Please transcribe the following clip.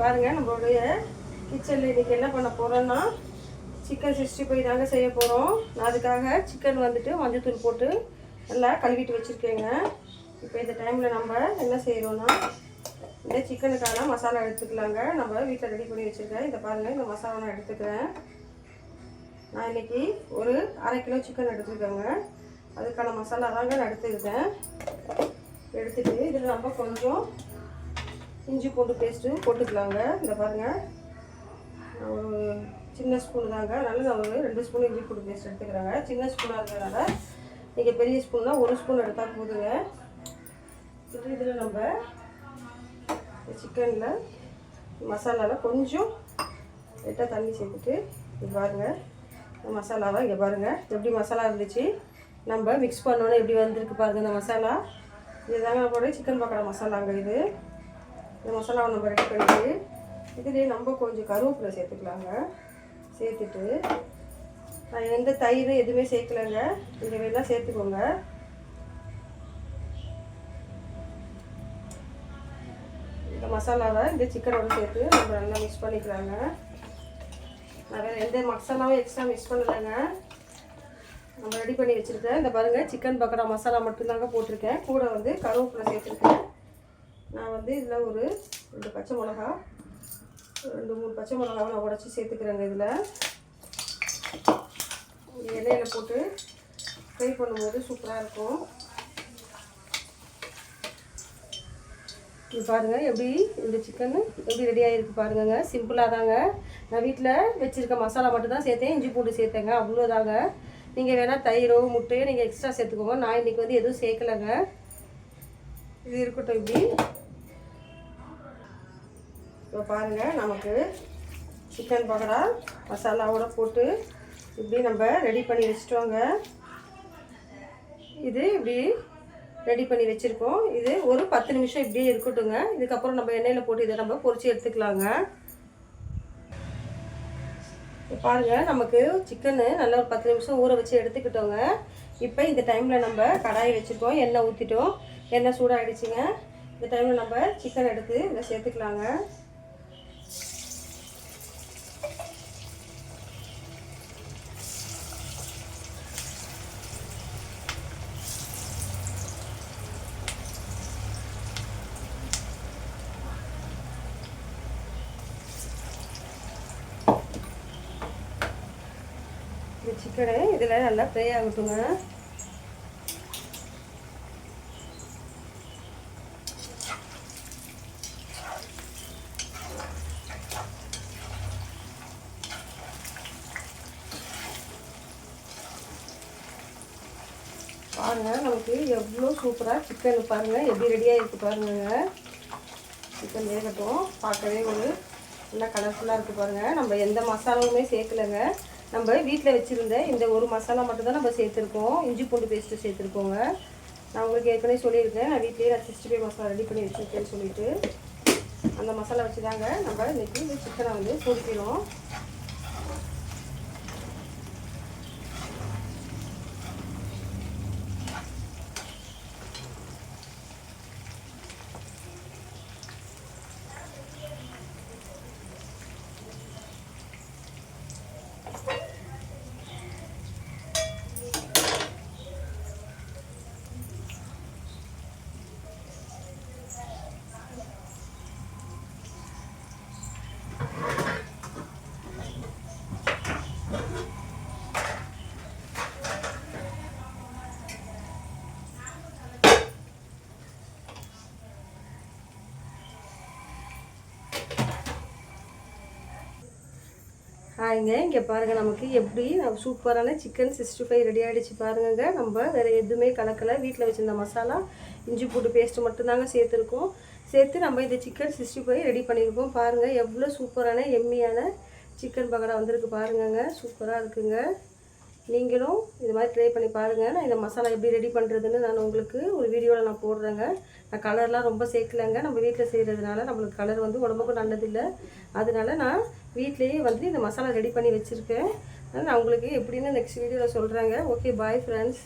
பாருங்கள், நம்மளுடைய கிச்சனில் இன்றைக்கி என்ன பண்ண போகிறோன்னா சிக்கன் 65 தாங்க செய்ய போகிறோம். நான் அதுக்காக சிக்கன் வந்துட்டு மஞ்சள்தூள் போட்டு நல்லா கழுவிட்டு வச்சுருக்கேங்க. இப்போ இந்த டைமில் நம்ம என்ன செய்கிறோன்னா இந்த சிக்கனுக்கான மசாலா எடுத்துக்கலாங்க. நம்ம வீட்டில் ரெடி பண்ணி வச்சுருக்கேன். இதை பாருங்கள், இந்த மசாலா நான் எடுத்துக்கிறேன். நான் இன்றைக்கி ஒரு 1/2 கிலோ சிக்கன் எடுத்துருக்கேங்க. அதுக்கான மசாலா தாங்க நான் எடுத்துக்கிட்டேன். எடுத்துகிட்டு இதில் நம்ம கொஞ்சம் இஞ்சி பூண்டு பேஸ்ட்டு போட்டுக்கலாங்க. இந்த பாருங்கள், ஒரு சின்ன ஸ்பூன் தாங்க, அதனால் நான் ஒரு 2 ஸ்பூன் இஞ்சி பூண்டு பேஸ்ட் எடுத்துக்கிறேங்க. சின்ன ஸ்பூனாக இருக்கிறதுனால நீங்கள் பெரிய ஸ்பூன்னா 1 ஸ்பூன் எடுத்தால் போதுங்க. இதில் நம்ம சிக்கனில் மசாலாவில் கொஞ்சம் லைட்டாக தண்ணி சேர்த்துட்டு இது பாருங்கள், மசாலாவை இங்கே பாருங்கள் எப்படி மசாலா இருந்துச்சு. நம்ம மிக்ஸ் பண்ணோன்னே எப்படி வந்திருக்கு பாருங்கள் இந்த மசாலா. இது தாங்க நம்மளோட சிக்கன் பக்கோடா மசாலாங்க. இது இந்த மசாலாவை நம்ம ரெடி பண்ணிட்டு இதுலேயே நம்ம கொஞ்சம் கருவேப்பிலை சேர்த்துக்கலாங்க. சேர்த்துட்டு நான் எந்த தயிர் எதுவுமே சேர்க்கலைங்க, இந்த வேணால் சேர்த்துக்கோங்க. இந்த மசாலாவை இந்த சிக்கனோடு சேர்த்து நம்ம நல்லா மிக்ஸ் பண்ணிக்கலாங்க. நான் வேறு எந்த மசாலாவும் எக்ஸ்ட்ரா மிக்ஸ் பண்ணலைங்க, நம்ம ரெடி பண்ணி வச்சுருக்கேன். இந்த பாருங்கள், சிக்கன் பக்கோடா மசாலா மட்டும்தாங்க போட்டிருக்கேன். கூட வந்து கருவேப்பிலை சேர்த்துருக்கேன். நான் வந்து இதில் ஒரு 2 பச்சை மிளகா, 2-3 பச்சை மிளகாவை நான் உடச்சி சேர்த்துக்கிறேங்க. இதில் எண்ணெயில் போட்டு ஃப்ரை பண்ணும்போது சூப்பராக இருக்கும். இது பாருங்கள் எப்படி இந்த சிக்கன் எப்படி ரெடி ஆகிருக்கு பாருங்கங்க. சிம்பிளாக தாங்க, நான் வீட்டில் வச்சுருக்க மசாலா மட்டும் தான் சேர்த்தேன், இஞ்சி பூண்டு சேர்த்தேங்க, அவ்வளோதாங்க. நீங்கள் வேணால் தயிரோ முட்டையோ நீங்கள் எக்ஸ்ட்ரா சேர்த்துக்கோங்க. நான் இன்றைக்கி வந்து எதுவும் சேர்க்கலைங்க. இது இருக்கட்டும். இப்படி இப்போ பாருங்கள், நமக்கு சிக்கன் பக்கோடா மசாலாவோட போட்டு இப்படி நம்ம ரெடி பண்ணி வச்சுட்டோங்க. இது இப்படி ரெடி பண்ணி வச்சுருக்கோம். இது ஒரு 10 நிமிஷம் இப்படியே இருக்கட்டுங்க. இதுக்கப்புறம் நம்ம எண்ணெயில் போட்டு இதை நம்ம பொரிச்சு எடுத்துக்கலாங்க. இப்போ பாருங்கள், நமக்கு சிக்கனு நல்லா ஒரு 10 நிமிஷம் ஊற வச்சு எடுத்துக்கிட்டோங்க. இப்போ இந்த டைமில் நம்ம கடாயை வச்சுருக்கோம், எண்ணெய் ஊற்றிட்டோம், எண்ணெய் சூடாகிடுச்சிங்க. இந்த டைமில் நம்ம சிக்கன் எடுத்து இதை சேர்த்துக்கலாங்க. இந்த சிக்கனை இதில் நல்லா ஃப்ரை ஆகட்டுங்க. பாருங்கள், நமக்கு எவ்வளோ சூப்பராக சிக்கன் பாருங்கள் எப்படி ரெடியாக இருக்குது பாருங்க. சிக்கன் வேகட்டும். பார்க்கவே ஒரு நல்லா கலர்ஃபுல்லாக இருக்குது பாருங்கள். நம்ம எந்த மசாலாவுமே சேர்க்கலைங்க. நம்ம வீட்டில் வச்சுருந்த இந்த ஒரு மசாலா மட்டும்தான் நம்ம சேர்த்துருக்கோம். இஞ்சி பூண்டு பேஸ்ட்டு சேர்த்துருக்கோங்க. நான் உங்களுக்கு ஏற்கனவே சொல்லியிருக்கேன், நான் வீட்லேயே நான் 65 மசாலா ரெடி பண்ணி வச்சுருக்கேன்னு சொல்லிவிட்டு அந்த மசாலா வச்சு தாங்க நம்ம இன்றைக்கி இந்த சிக்கனை வந்து பொரிக்கிறோம். இங்கே பாருங்கள், நமக்கு எப்படி நம்ம சூப்பரான சிக்கன் 65 ரெடி ஆகிடுச்சு பாருங்க. நம்ம வேறு எதுவுமே கலக்கலை, வீட்டில் வச்சுருந்த மசாலா இஞ்சி பூண்டு பேஸ்ட்டு மட்டும்தாங்க சேர்த்துருக்கோம். சேர்த்து நம்ம இந்த சிக்கன் 65 ரெடி பண்ணியிருக்கோம். பாருங்கள், எவ்வளோ சூப்பரான எம்மியான சிக்கன் பக்கோடா வந்திருக்கு பாருங்கங்க. சூப்பராக இருக்குங்க. நீங்களும் இது மாதிரி ட்ரை பண்ணி பாருங்கள். நான் இந்த மசாலா எப்படி ரெடி பண்ணுறதுன்னு நான் உங்களுக்கு ஒரு வீடியோவில் நான் போடுறேங்க. நான் கலர்லாம் ரொம்ப சேர்க்கலைங்க. நம்ம வீட்டில் செய்கிறதுனால நம்மளுக்கு கலர் வந்து உடம்புக்கும் நல்லதில்லை. அதனால நான் வீட்டிலேயே வந்து இந்த மசாலா ரெடி பண்ணி வச்சுருக்கேன். நான் உங்களுக்கு எப்படின்னு நெக்ஸ்ட் வீடியோவில் சொல்கிறேங்க. Okay, bye friends.